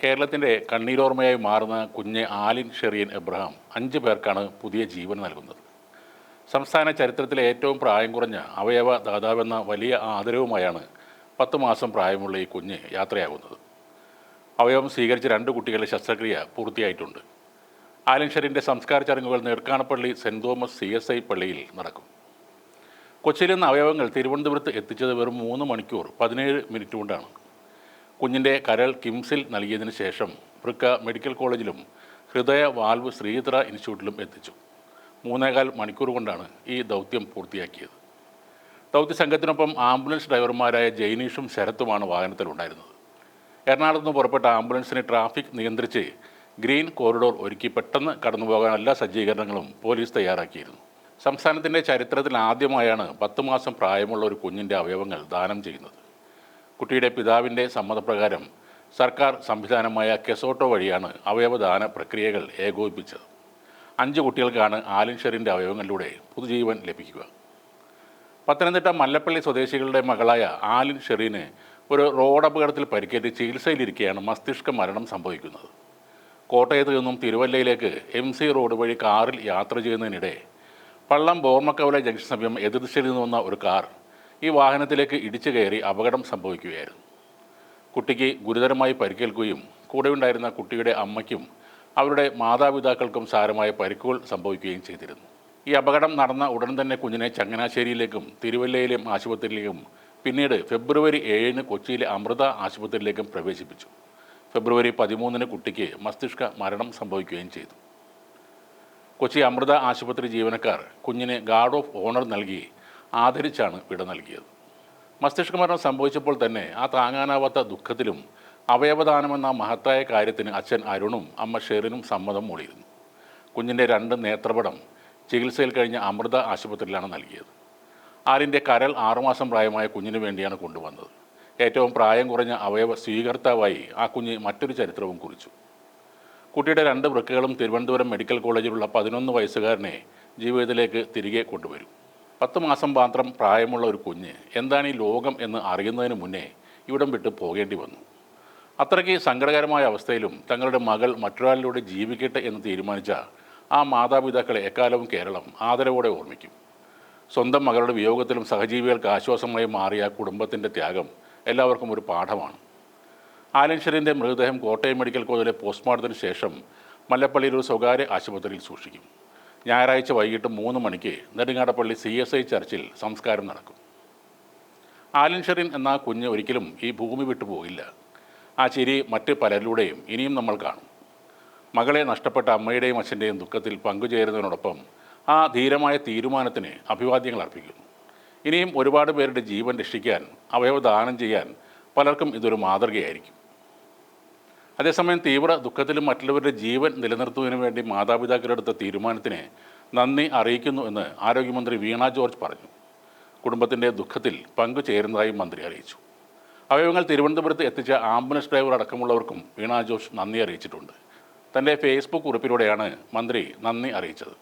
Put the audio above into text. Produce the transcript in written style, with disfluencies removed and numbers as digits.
കേരളത്തിൻ്റെ കണ്ണീരോർമ്മയായി മാറുന്ന കുഞ്ഞ് ആലിൻ ഷെറിയൻ എബ്രഹാം 5 പേർക്കാണ് പുതിയ ജീവൻ നൽകുന്നത്. സംസ്ഥാന ചരിത്രത്തിലെ ഏറ്റവും പ്രായം കുറഞ്ഞ അവയവ ദാതാവെന്ന വലിയ ആദരവുമായാണ് 10 മാസം പ്രായമുള്ള ഈ കുഞ്ഞ് യാത്രയാകുന്നത്. അവയവം സ്വീകരിച്ച 2 കുട്ടികളുടെ ശസ്ത്രക്രിയ പൂർത്തിയായിട്ടുണ്ട്. ആലിൻ ഷെറിൻ്റെ സംസ്കാര ചടങ്ങുകൾ നേർക്കാണപ്പള്ളി സെൻറ് തോമസ് CSI പള്ളിയിൽ നടക്കും. കൊച്ചിയിൽ നിന്ന് അവയവങ്ങൾ തിരുവനന്തപുരത്ത് എത്തിച്ചത് വെറും 3 മണിക്കൂർ 17 മിനിറ്റ് കൊണ്ടാണ്. കുഞ്ഞിൻ്റെ കരൾ കിംസിൽ നൽകിയതിന് ശേഷം വൃക്ക മെഡിക്കൽ കോളേജിലും ഹൃദയ വാൽവ് ശ്രീധര ഇൻസ്റ്റിറ്റ്യൂട്ടിലും എത്തിച്ചു. 3.25 മണിക്കൂർ കൊണ്ടാണ് ഈ ദൗത്യം പൂർത്തിയാക്കിയത്. ദൗത്യസംഘത്തിനൊപ്പം ആംബുലൻസ് ഡ്രൈവർമാരായ ജൈനീഷും ശരത്തുമാണ് വാഹനത്തിലുണ്ടായിരുന്നത്. എറണാകുളത്ത് നിന്ന് പുറപ്പെട്ട ആംബുലൻസിന് ട്രാഫിക് നിയന്ത്രിച്ച് ഗ്രീൻ കോറിഡോർ ഒരുക്കി പെട്ടെന്ന് കടന്നുപോകാൻ എല്ലാ സജ്ജീകരണങ്ങളും പോലീസ് തയ്യാറാക്കിയിരുന്നു. സംസ്ഥാനത്തിൻ്റെ ചരിത്രത്തിൽ ആദ്യമായാണ് 10 മാസം പ്രായമുള്ള ഒരു കുഞ്ഞിൻ്റെ അവയവങ്ങൾ ദാനം ചെയ്യുന്നത്. കുട്ടിയുടെ പിതാവിൻ്റെ സമ്മതപ്രകാരം സർക്കാർ സംവിധാനമായ കെസോട്ടോ വഴിയാണ് അവയവദാന പ്രക്രിയകൾ ഏകോപിപ്പിച്ചത്. 5 കുട്ടികൾക്കാണ് ആലിൻ ഷെറിൻ്റെ അവയവങ്ങളിലൂടെ പുതുജീവൻ ലഭിക്കുക. പത്തനംതിട്ട മല്ലപ്പള്ളി സ്വദേശികളുടെ മകളായ ആലിൻ ഷെറിന് ഒരു റോഡ് അപകടത്തിൽ പരിക്കേറ്റ് ചികിത്സയിലിരിക്കെയാണ് മസ്തിഷ്ക മരണം സംഭവിക്കുന്നത്. കോട്ടയത്ത് നിന്നും തിരുവല്ലയിലേക്ക് MC റോഡ് വഴി കാറിൽ യാത്ര ചെയ്യുന്നതിനിടെ പള്ളം ബോർമക്കവല ജംഗ്ഷൻ സമീപം എതിർദിശയിൽ നിന്ന് വന്ന ഒരു കാർ ഈ വാഹനത്തിലേക്ക് ഇടിച്ചു കയറി അപകടം സംഭവിക്കുകയായിരുന്നു. കുട്ടിക്ക് ഗുരുതരമായി പരിക്കേൽക്കുകയും കൂടെയുണ്ടായിരുന്ന കുട്ടിയുടെ അമ്മയ്ക്കും അവരുടെ മാതാപിതാക്കൾക്കും സാരമായ പരിക്കുകൾ സംഭവിക്കുകയും ചെയ്തിരുന്നു. ഈ അപകടം നടന്ന ഉടൻ തന്നെ കുഞ്ഞിനെ ചങ്ങനാശ്ശേരിയിലേക്കും തിരുവല്ലയിലെയും ആശുപത്രിയിലേക്കും പിന്നീട് ഫെബ്രുവരി 7 കൊച്ചിയിലെ അമൃത ആശുപത്രിയിലേക്കും പ്രവേശിപ്പിച്ചു. ഫെബ്രുവരി 13 കുട്ടിക്ക് മസ്തിഷ്ക മരണം സംഭവിക്കുകയും ചെയ്തു. കൊച്ചി അമൃത ആശുപത്രി ജീവനക്കാർ കുഞ്ഞിന് ഗാർഡ് ഓഫ് ഓണർ നൽകി ആദരിച്ചാണ് വിട നൽകിയത്. മസ്തിഷ്ക മരണം സംഭവിച്ചപ്പോൾ തന്നെ ആ താങ്ങാനാവാത്ത ദുഃഖത്തിലും അവയവദാനമെന്ന മഹത്തായ കാര്യത്തിന് അച്ഛൻ അരുണും അമ്മ ഷെറിനും സമ്മതം മൂളിയിരുന്നു. കുഞ്ഞിൻ്റെ 2 നേത്രപടം ചികിത്സയിൽ കഴിഞ്ഞ അമൃത ആശുപത്രിയിലാണ് നൽകിയത്. ആലിൻ്റെ കരൾ 6 മാസം പ്രായമായ കുഞ്ഞിന് വേണ്ടിയാണ് കൊണ്ടുവന്നത്. ഏറ്റവും പ്രായം കുറഞ്ഞ അവയവ സ്വീകർത്താവായി ആ കുഞ്ഞ് മറ്റൊരു ചരിത്രവും കുറിച്ചു. കുട്ടിയുടെ 2 വൃക്കകളും തിരുവനന്തപുരം മെഡിക്കൽ കോളേജിലുള്ള 11 വയസ്സുകാരനെ ജീവിതത്തിലേക്ക് തിരികെ കൊണ്ടുവരും. 10 മാസം മാത്രം പ്രായമുള്ള ഒരു കുഞ്ഞ് എന്താണ് ഈ ലോകം എന്ന് അറിയുന്നതിന് മുന്നേ ഇവിടം വിട്ട് പോകേണ്ടി വന്നു. അത്രയ്ക്ക് സങ്കടകരമായ അവസ്ഥയിലും തങ്ങളുടെ മകൾ മറ്റൊരാളിലൂടെ ജീവിക്കട്ടെ എന്ന് തീരുമാനിച്ച ആ മാതാപിതാക്കളെ എക്കാലവും കേരളം ആദരവോടെ ഓർമ്മിക്കും. സ്വന്തം മകളുടെ വിയോഗത്തിലും സഹജീവികൾക്ക് ആശ്വാസമായി മാറിയ കുടുംബത്തിൻ്റെ ത്യാഗം എല്ലാവർക്കും ഒരു പാഠമാണ്. ആലിൻ ഷെറിൻ്റെ മൃതദേഹം കോട്ടയം മെഡിക്കൽ കോളേജിലെ പോസ്റ്റ്മോർട്ടത്തിന് ശേഷം മല്ലപ്പള്ളിയിൽ ഒരു സ്വകാര്യ ആശുപത്രിയിൽ സൂക്ഷിക്കും. ഞായറാഴ്ച വൈകിട്ട് 3 മണിക്ക് നെടുങ്ങാടപ്പള്ളി CSI ചർച്ചിൽ സംസ്കാരം നടക്കും. ആലിൻ ഷെറിൻ എന്ന കുഞ്ഞ് ഒരിക്കലും ഈ ഭൂമി വിട്ടു പോകില്ല. ആ ചിരി മറ്റ് പലരിലൂടെയും ഇനിയും നമ്മൾ കാണും. മകളെ നഷ്ടപ്പെട്ട അമ്മയുടെയും അച്ഛൻ്റെയും ദുഃഖത്തിൽ പങ്കുചേരുന്നതിനോടൊപ്പം ആ ധീരമായ തീരുമാനത്തിന് അഭിവാദ്യങ്ങൾ അർപ്പിക്കുന്നു. ഇനിയും ഒരുപാട് പേരുടെ ജീവൻ രക്ഷിക്കാൻ അവയവദാനം ചെയ്യാൻ പലർക്കും ഇതൊരു മാതൃകയായിരിക്കും. അതേസമയം തീവ്ര ദുഃഖത്തിലും മറ്റുള്ളവരുടെ ജീവൻ നിലനിർത്തുന്നതിന് വേണ്ടി മാതാപിതാക്കളെടുത്ത തീരുമാനത്തിന് നന്ദി അറിയിക്കുന്നു എന്ന് ആരോഗ്യമന്ത്രി വീണ ജോർജ് പറഞ്ഞു. കുടുംബത്തിൻ്റെ ദുഃഖത്തിൽ പങ്കുചേരുന്നതായി മന്ത്രി അറിയിച്ചു. അവയവങ്ങൾ തിരുവനന്തപുരത്ത് എത്തിച്ച ആംബുലൻസ് ഡ്രൈവർ അടക്കമുള്ളവർക്കും വീണ ജോർജ് നന്ദി അറിയിച്ചിട്ടുണ്ട്. തൻ്റെ ഫേസ്ബുക്ക് കുറിപ്പിലൂടെയാണ് മന്ത്രി നന്ദി അറിയിച്ചത്.